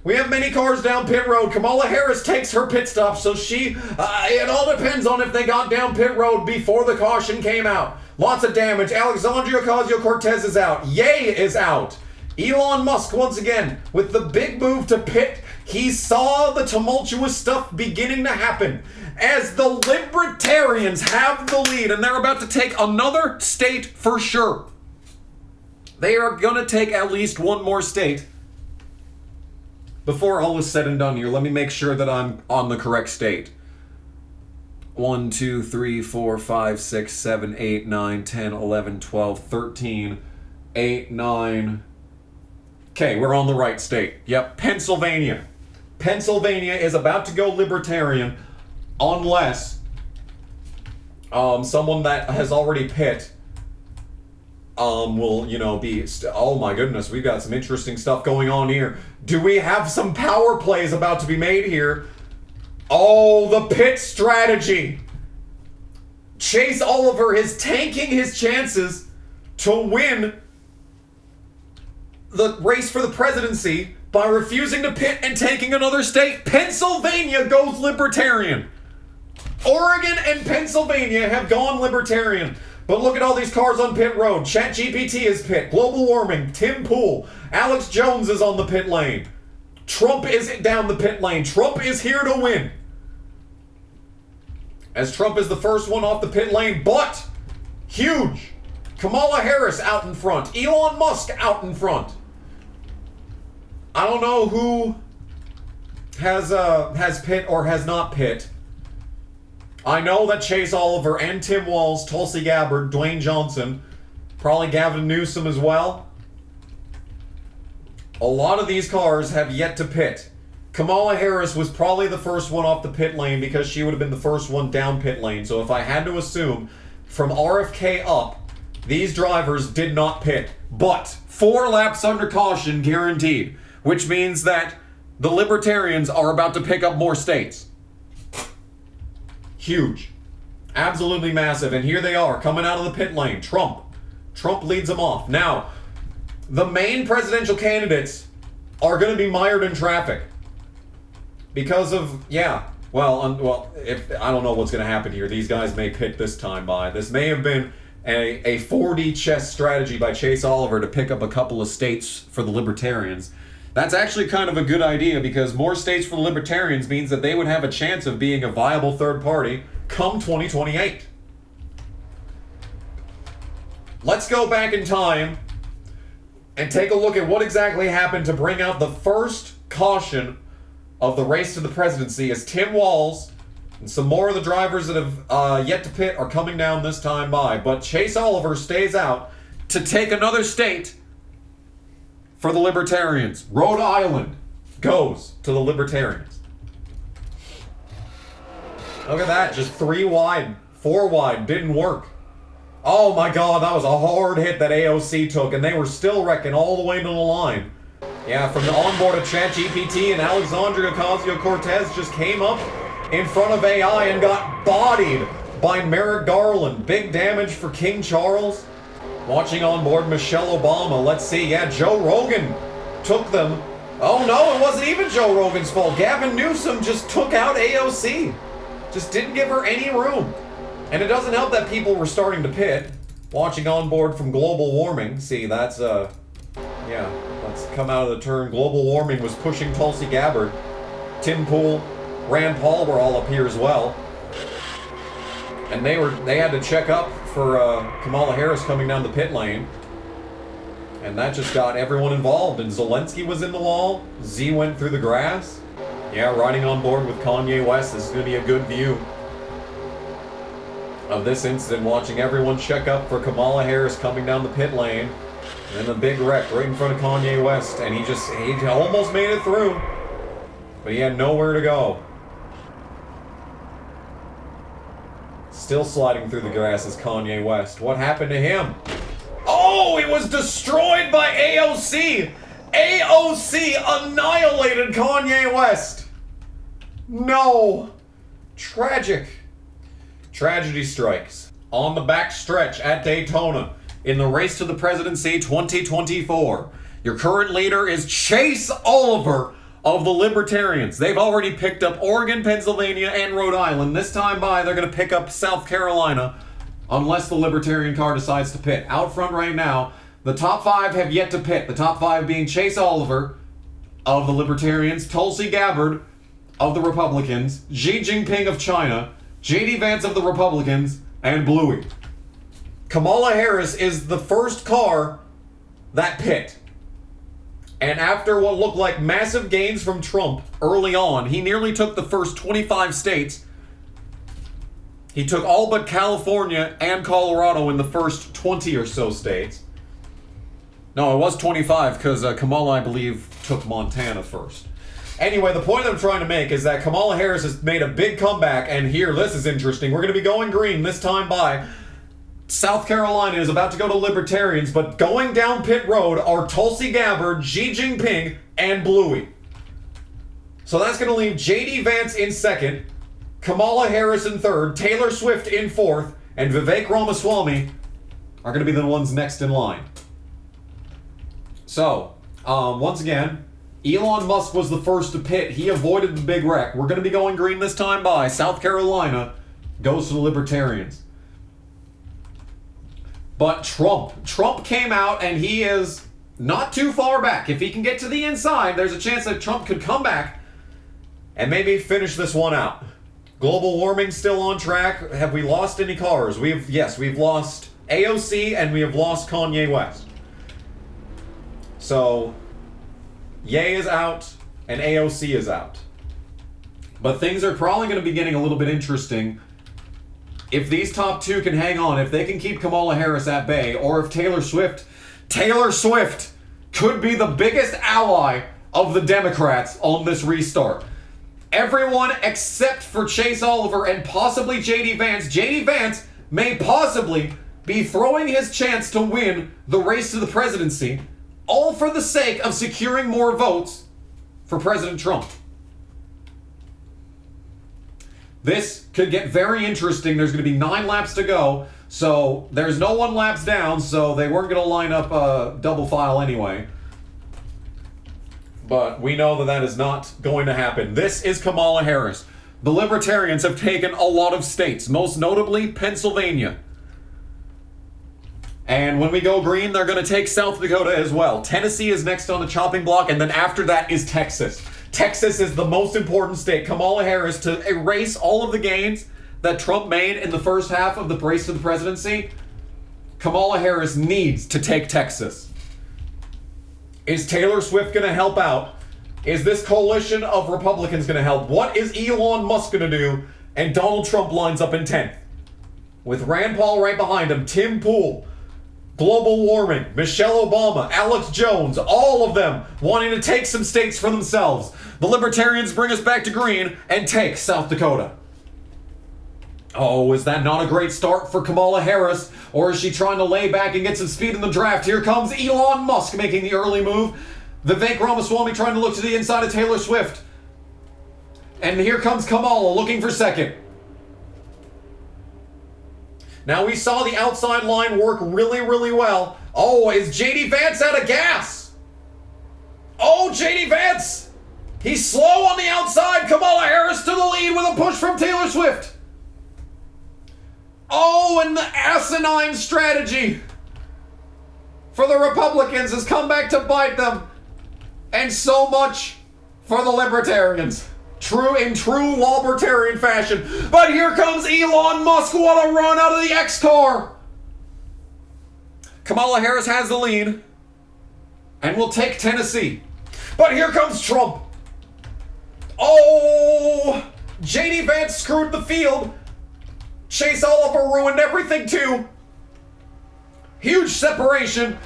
We have many cars down pit road. Kamala Harris takes her pit stop, so it all depends on if they got down pit road before the caution came out. Lots of damage. Alexandria Ocasio-Cortez is out. Ye is out. Elon Musk, once again, with the big move to pit, he saw the tumultuous stuff beginning to happen as the Libertarians have the lead, and they're about to take another state for sure. They are going to take at least one more state. Before all is said and done here, let me make sure that I'm on the correct state. 1, 2, 3, 4, 5, 6, 7, 8, 9, 10, 11, 12, 13, 8, 9. Okay, we're on the right state. Yep, Pennsylvania. Pennsylvania is about to go Libertarian unless someone that has already pit will, be... oh my goodness, we've got some interesting stuff going on here. Do we have some power plays about to be made here? Oh, the pit strategy. Chase Oliver is tanking his chances to win the race for the presidency by refusing to pit and taking another state. Pennsylvania goes Libertarian. Oregon and Pennsylvania have gone Libertarian. But look at all these cars on pit road. ChatGPT is pit. Global warming. Tim Pool. Alex Jones is on the pit lane. Trump is down the pit lane. Trump is here to win. as Trump is the first one off the pit lane, but huge. Kamala Harris out in front. Elon Musk out in front. I don't know who has pit or has not pit. I know that Chase Oliver and Tim Walz, Tulsi Gabbard, Dwayne Johnson, probably Gavin Newsom as well. A lot of these cars have yet to pit. Kamala Harris was probably the first one off the pit lane because she would have been the first one down pit lane. So if I had to assume, from RFK up, these drivers did not pit. But 4 laps under caution guaranteed, which means that the Libertarians are about to pick up more states. Huge. Absolutely massive. And here they are, coming out of the pit lane. Trump. Trump leads them off. Now, the main presidential candidates are going to be mired in traffic. Because of, if I don't know what's going to happen here. These guys may pit this time by. This may have been a 4D chess strategy by Chase Oliver to pick up a couple of states for the Libertarians. That's actually kind of a good idea because more states for the Libertarians means that they would have a chance of being a viable third party come 2028. Let's go back in time and take a look at what exactly happened to bring out the first caution of the race to the presidency as Tim Walz and some more of the drivers that have yet to pit are coming down this time by. But Chase Oliver stays out to take another state for the Libertarians. Rhode Island goes to the Libertarians. Look at that, just 3 wide, 4 wide, didn't work. Oh my god, that was a hard hit that AOC took, and they were still wrecking all the way to the line. Yeah, from the onboard of ChatGPT, and Alexandria Ocasio-Cortez just came up in front of AI and got bodied by Merrick Garland. Big damage for King Charles. Watching on board Michelle Obama. Let's see. Yeah, Joe Rogan took them. Oh no, it wasn't even Joe Rogan's fault. Gavin Newsom just took out AOC. Just didn't give her any room. And it doesn't help that people were starting to pit. Watching on board from global warming. See, that's, let's come out of the turn. Global warming was pushing Tulsi Gabbard. Tim Pool, Rand Paul were all up here as well. And they had to check up for Kamala Harris coming down the pit lane. And that just got everyone involved. And Zelensky was in the wall. Z went through the grass. Yeah, riding on board with Kanye West. This is going to be a good view of this incident. Watching everyone check up for Kamala Harris coming down the pit lane. And then the big wreck right in front of Kanye West. And he almost made it through. But he had nowhere to go. Still sliding through the grass is Kanye West. What happened to him? Oh, he was destroyed by AOC! AOC annihilated Kanye West! No! Tragic. Tragedy strikes. On the back stretch at Daytona in the race to the presidency 2024. Your current leader is Chase Oliver of the Libertarians. They've already picked up Oregon, Pennsylvania, and Rhode Island. This time by, they're going to pick up South Carolina, unless the Libertarian car decides to pit. Out front right now, the top 5 have yet to pit. The top 5 being Chase Oliver of the Libertarians, Tulsi Gabbard of the Republicans, Xi Jinping of China, J.D. Vance of the Republicans, and Bluey. Kamala Harris is the first car that pit. And after what looked like massive gains from Trump early on, he nearly took the first 25 states. He took all but California and Colorado in the first 20 or so states. No, it was 25 because Kamala, I believe, took Montana first. Anyway, the point I'm trying to make is that Kamala Harris has made a big comeback, and here, this is interesting. We're going to be going green this time by. South Carolina is about to go to Libertarians, but going down pit road are Tulsi Gabbard, Xi Jinping, and Bluey. So that's going to leave J.D. Vance in second, Kamala Harris in third, Taylor Swift in fourth, and Vivek Ramaswamy are going to be the ones next in line. So, once again, Elon Musk was the first to pit. He avoided the big wreck. We're going to be going green this time by. South Carolina goes to the Libertarians. But Trump came out, and he is not too far back. If he can get to the inside, there's a chance that Trump could come back and maybe finish this one out. Global warming still on track. Have we lost any cars? Yes, we've lost AOC and we have lost Kanye West. So, Ye is out and AOC is out. But things are probably going to be getting a little bit interesting if these top two can hang on, if they can keep Kamala Harris at bay, or if Taylor Swift could be the biggest ally of the Democrats on this restart. Everyone except for Chase Oliver and possibly J.D. Vance. J.D. Vance may possibly be throwing his chance to win the race to the presidency, all for the sake of securing more votes for President Trump. This could get very interesting. There's going to be 9 laps to go, so there's no 1 laps down, so they weren't going to line up a double file anyway. But we know that that is not going to happen. This is Kamala Harris. The Libertarians have taken a lot of states, most notably Pennsylvania. And when we go green, they're going to take South Dakota as well. Tennessee is next on the chopping block, and then after that is Texas. Texas is the most important state. Kamala Harris, to erase all of the gains that Trump made in the first half of the race to the presidency, Kamala Harris needs to take Texas. Is Taylor Swift going to help out? Is this coalition of Republicans going to help? What is Elon Musk going to do? And Donald Trump lines up in 10th. With Rand Paul right behind him, Tim Pool, global warming, Michelle Obama, Alex Jones, all of them wanting to take some states for themselves. The Libertarians bring us back to green and take South Dakota. Oh, is that not a great start for Kamala Harris? Or is she trying to lay back and get some speed in the draft? Here comes Elon Musk making the early move. Vivek Ramaswamy trying to look to the inside of Taylor Swift. And here comes Kamala looking for second. Now we saw the outside line work really, really well. Oh, is J.D. Vance out of gas? Oh, J.D. Vance! He's slow on the outside. Kamala Harris to the lead with a push from Taylor Swift. Oh, and the asinine strategy for the Republicans has come back to bite them. And so much for the Libertarians. In true Libertarian fashion. But here comes Elon Musk. What a run out of the X car. Kamala Harris has the lead. And will take Tennessee. But here comes Trump. Oh, J.D. Vance screwed the field. Chase Oliver ruined everything too. Huge separation.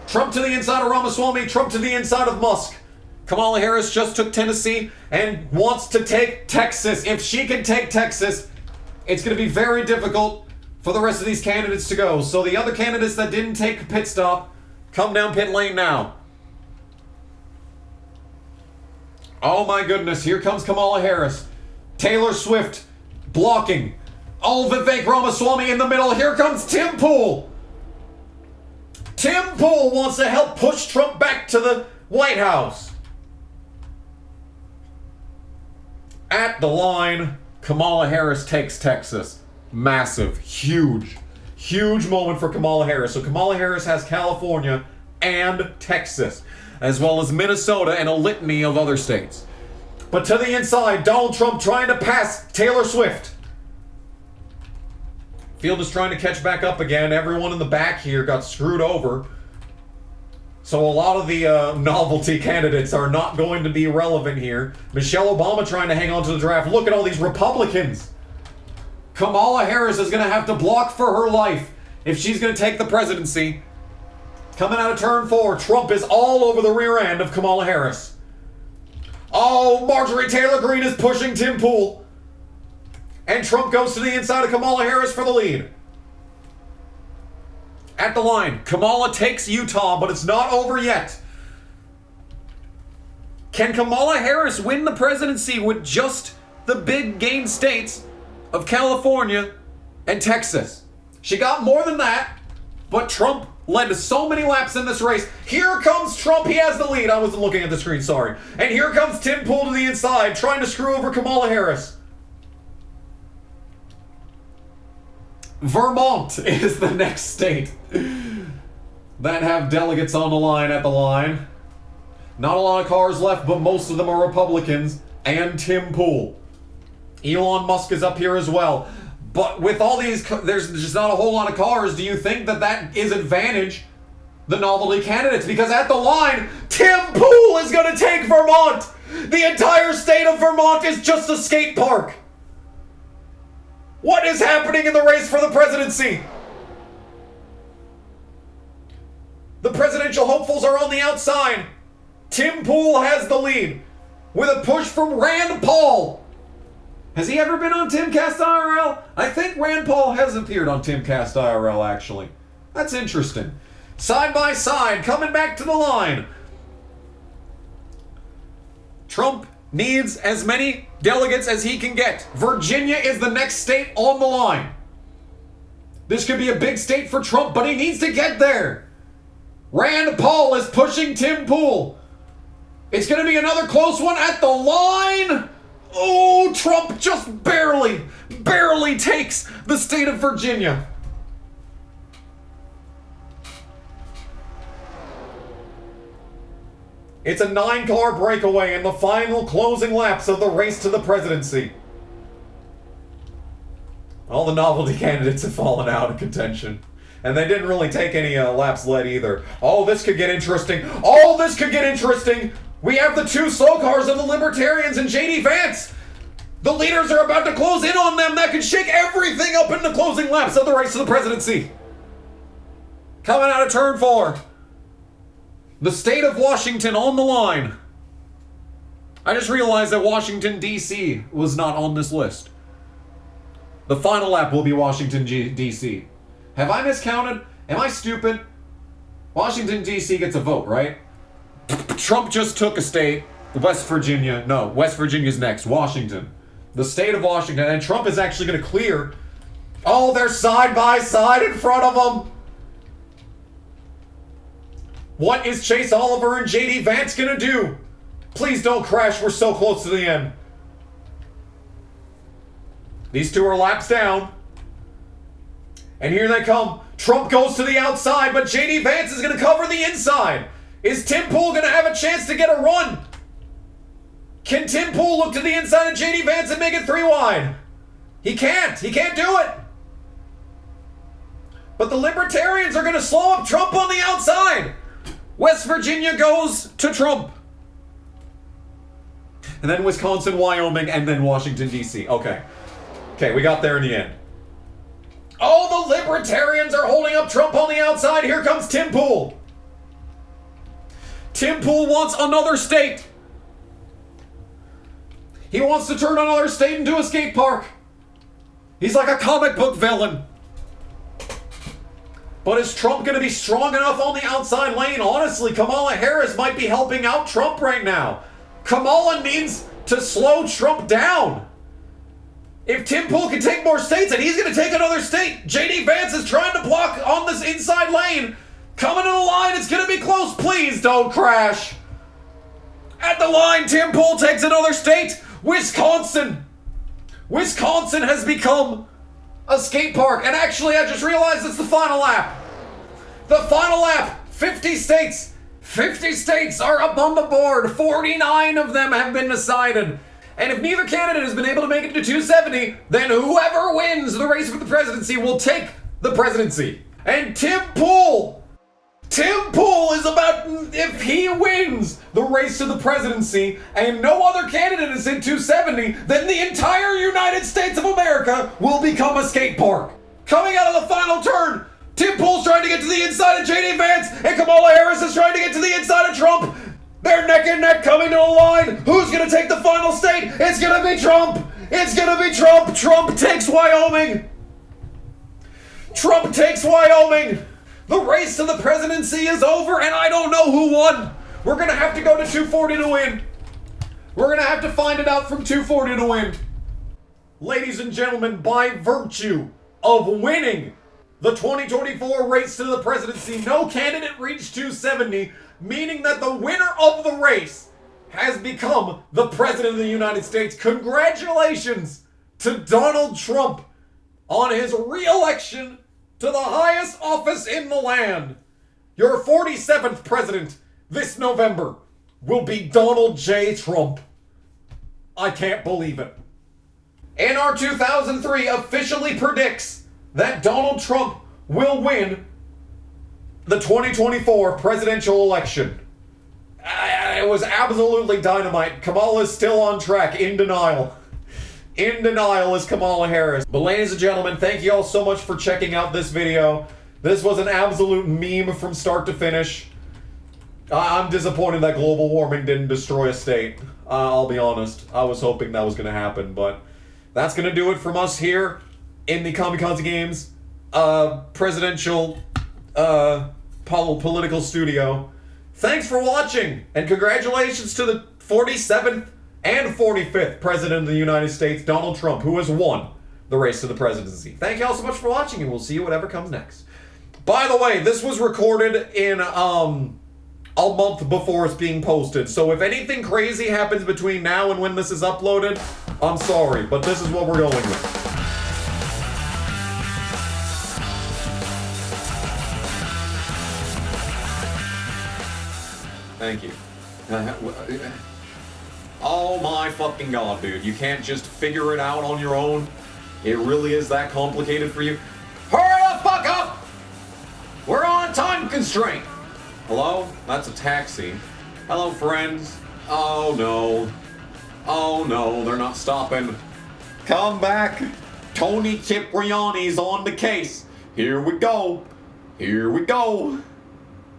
Trump to the inside of Ramaswamy. Trump to the inside of Musk. Kamala Harris just took Tennessee and wants to take Texas. If she can take Texas, it's going to be very difficult for the rest of these candidates to go. So the other candidates that didn't take a pit stop, come down pit lane now. Oh my goodness, here comes Kamala Harris. Taylor Swift blocking. Oh, Vivek Ramaswamy in the middle. Here comes Tim Pool. Tim Pool wants to help push Trump back to the White House. At the line, Kamala Harris takes Texas. Massive, huge moment for Kamala Harris. So Kamala Harris has California and Texas, as well as Minnesota and a litany of other states. But to the inside, Donald Trump trying to pass Taylor Swift. Field is trying to catch back up again. Everyone in the back here got screwed over. So a lot of the novelty candidates are not going to be relevant here. Michelle Obama trying to hang on to the draft. Look at all these Republicans. Kamala Harris is going to have to block for her life if she's going to take the presidency. Coming out of turn 4, Trump is all over the rear end of Kamala Harris. Oh, Marjorie Taylor Greene is pushing Tim Pool. And Trump goes to the inside of Kamala Harris for the lead. At the line, Kamala takes Utah, but it's not over yet. Can Kamala Harris win the presidency with just the big gain states of California and Texas? She got more than that, but Trump led to so many laps in this race. Here comes Trump. He has the lead. I wasn't looking at the screen, sorry. And here comes Tim Pool to the inside, trying to screw over Kamala Harris. Vermont is the next state that have delegates on the line at the line. Not a lot of cars left, but most of them are Republicans and Tim Pool. Elon Musk is up here as well. But with all these, there's just not a whole lot of cars. Do you think that that is advantage the novelty candidates? Because at the line, Tim Pool is going to take Vermont. The entire state of Vermont is just a skate park. What is happening in the race for the presidency? The presidential hopefuls are on the outside. Tim Pool has the lead with a push from Rand Paul. Has he ever been on Timcast IRL? I think Rand Paul has appeared on Timcast IRL, actually. That's interesting. Side by side, coming back to the line. Trump needs as many delegates as he can get. Virginia is the next state on the line. This could be a big state for Trump, but he needs to get there. Rand Paul is pushing Tim Pool. It's going to be another close one at the line. Oh, Trump just barely takes the state of Virginia. It's a 9-car breakaway in the final closing laps of the race to the presidency. All the novelty candidates have fallen out of contention. And they didn't really take any laps led either. Oh, this could get interesting. Oh, this could get interesting. We have the 2 slow cars of the Libertarians and J.D. Vance. The leaders are about to close in on them. That could shake everything up in the closing laps of the race to the presidency. Coming out of turn 4. The state of Washington on the line. I just realized that Washington, D.C. was not on this list. The final lap will be Washington, D.C. Have I miscounted? Am I stupid? Washington, D.C. gets a vote, right? Trump just took a state. West Virginia. No, West Virginia's next. Washington. The state of Washington. And Trump is actually going to clear. Oh, they're side by side in front of them. What is Chase Oliver and J.D. Vance going to do? Please don't crash. We're so close to the end. These 2 are laps down. And here they come. Trump goes to the outside, but J.D. Vance is going to cover the inside. Is Tim Pool going to have a chance to get a run? Can Tim Pool look to the inside of J.D. Vance and make it 3 wide? He can't. He can't do it. But the Libertarians are going to slow up Trump on the outside. West Virginia goes to Trump. And then Wisconsin, Wyoming, and then Washington, D.C. Okay. Okay, we got there in the end. Oh, the Libertarians are holding up Trump on the outside. Here comes Tim Pool. Tim Pool wants another state. He wants to turn another state into a skate park. He's like a comic book villain. But is Trump going to be strong enough on the outside lane? Honestly, Kamala Harris might be helping out Trump right now. Kamala needs to slow Trump down. If Tim Pool can take more states, and he's going to take another state. J.D. Vance is trying to block on this inside lane. Coming to the line, it's going to be close. Please don't crash. At the line, Tim Pool takes another state. Wisconsin. Wisconsin has become a skate park. And actually, I just realized it's the final lap. The final lap. 50 states. 50 states are up on the board. 49 of them have been decided. And if neither candidate has been able to make it to 270, then whoever wins the race for the presidency will take the presidency. And Tim Pool is about, if he wins the race to the presidency and no other candidate is in 270, then the entire United States of America will become a skate park. Coming out of the final turn, Tim Pool's trying to get to the inside of J.D. Vance, and Kamala Harris is trying to get to the inside of Trump. They're neck and neck coming to a line. Who's going to take the final state? It's going to be Trump. It's going to be Trump. Trump takes Wyoming. Trump takes Wyoming. The race to the presidency is over, and I don't know who won. We're going to have to go to 240 to win. We're going to have to find it out from 240 to win. Ladies and gentlemen, by virtue of winning the 2024 race to the presidency, no candidate reached 270, meaning that the winner of the race has become the President of the United States. Congratulations to Donald Trump on his re-election to the highest office in the land. Your 47th president this November will be Donald J. Trump. I can't believe it. NR2003 officially predicts that Donald Trump will win the 2024 presidential election. It was absolutely dynamite. Kamala is still on track, in denial. In denial is Kamala Harris. But ladies and gentlemen, thank you all so much for checking out this video. This was an absolute meme from start to finish. I'm disappointed that global warming didn't destroy a state. I'll be honest. I was hoping that was going to happen, but that's going to do it from us here in the Kamikaze Games presidential political studio. Thanks for watching, and congratulations to the 47th and 45th President of the United States, Donald Trump, who has won the race to the presidency. Thank you all so much for watching, and we'll see you whatever comes next. By the way, this was recorded in a month before it's being posted, so if anything crazy happens between now and when this is uploaded, I'm sorry, but this is what we're going with. Thank you. Oh my fucking god, dude. You can't just figure it out on your own? It really is that complicated for you? Hurry the fuck up! We're on a time constraint! Hello? That's a taxi. Hello, friends. Oh no. Oh no, they're not stopping. Come back. Tony Cipriani's on the case. Here we go. Here we go.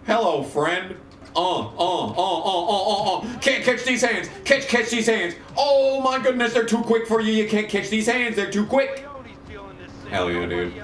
Hello, friend. Can't catch these hands. Catch these hands. Oh my goodness, they're too quick for you. You can't catch these hands. They're too quick. Hell yeah, dude.